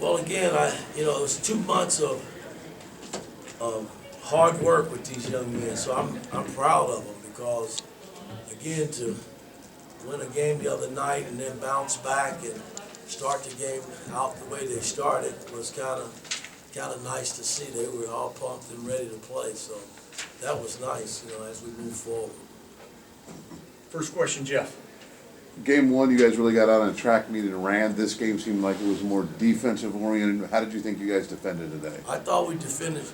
Well, again, it was 2 months of hard work with these young men, so I'm proud of them because, again, to win a game the other night and then bounce back and start the game out the way they started was kind of nice to see. They were all pumped and ready to play, so that was nice, as we move forward. First question, Jeff. Game one, you guys really got out on a track meet and ran. This game seemed like it was more defensive oriented. How did you think you guys defended today? I thought we defended.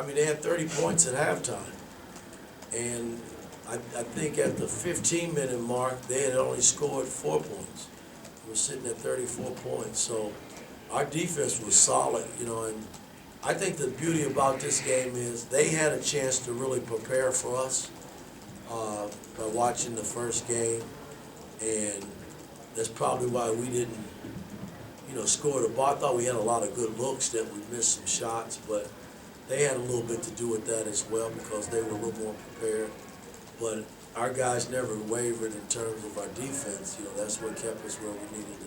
They had 30 points at halftime, and I think at the 15-minute mark, they had only scored 4 points. We were sitting at 34 points, so our defense was solid, and I think the beauty about this game is they had a chance to really prepare for us by watching the first game, and that's probably why we didn't, score the ball. I thought we had a lot of good looks that we missed some shots, but they had a little bit to do with that as well because they were a little more prepared. But our guys never wavered in terms of our defense. That's what kept us where we needed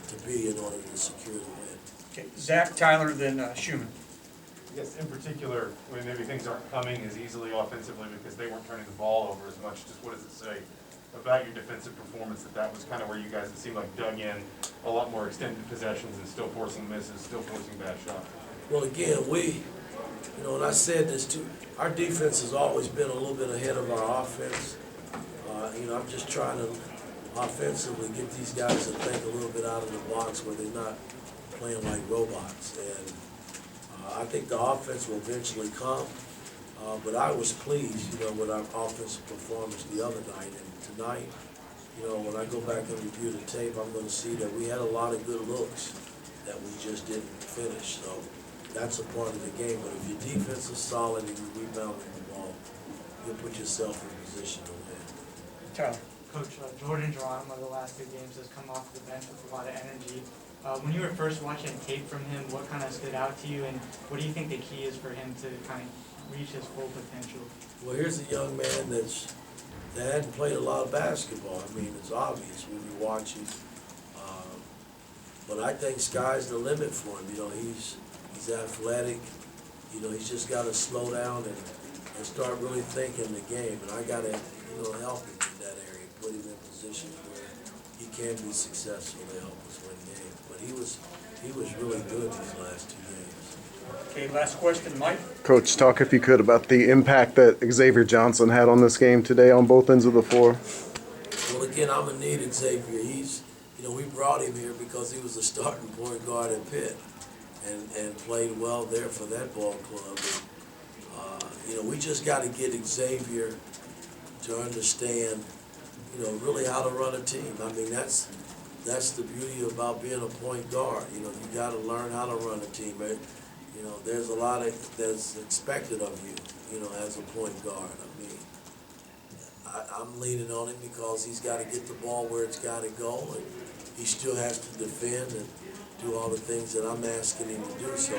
to be in order to secure the win. Okay, Zach, Tyler, then Schumann. I guess in particular, when maybe things aren't coming as easily offensively because they weren't turning the ball over as much, just what does it say about your defensive performance that was kind of where you guys, it seemed like, dug in a lot more extended possessions and still forcing misses, still forcing bad shots? Well, again, and I said this too, our defense has always been a little bit ahead of our offense. I'm just trying to offensively get these guys to think a little bit out of the box where they're not playing like robots. And I think the offense will eventually come. But I was pleased, with our offensive performance the other night. And tonight, when I go back and review the tape, I'm going to see that we had a lot of good looks that we just didn't finish. So that's a part of the game. But if your defense is solid and you rebound the ball, you'll put yourself in position to win. Tyler. Coach, Jordan Geronimo, the last 2 games, has come off the bench with a lot of energy. When you were first watching tape from him, what kind of stood out to you, and what do you think the key is for him to kind of reach his full potential? Well, here's a young man that hadn't played a lot of basketball. It's obvious when you watch him. But I think sky's the limit for him. He's athletic. He's just got to slow down and start really thinking the game. And I got to, help him in that area, put him in positions where he can be successful to help us win games. But he was really good these last 2 games. Okay, last question, Mike. Coach, talk if you could about the impact that Xavier Johnson had on this game today on both ends of the floor. Well, again, I'm going to need Xavier. We brought him here because he was a starting point guard at Pitt and played well there for that ball club. We just got to get Xavier to understand, really how to run a team. That's the beauty about being a point guard. You got to learn how to run a team. There's a lot that's expected of you, as a point guard. I'm leaning on him because he's got to get the ball where it's got to go, and he still has to defend and do all the things that I'm asking him to do. So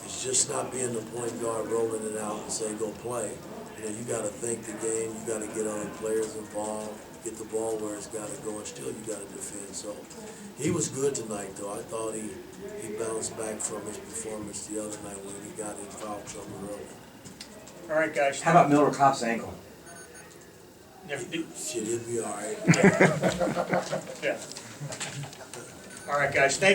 it's just not being the point guard rolling it out and say, go play. You got to think the game. You got to get other players involved, get the ball where it's got to go, and still you got to defend. So he was good tonight, though. I thought he bounced back from his performance the other night when he got in foul trouble early. All right, guys. How about Miller Kopp's ankle? Shit, he'll be all right. Yeah. All right, guys. Thank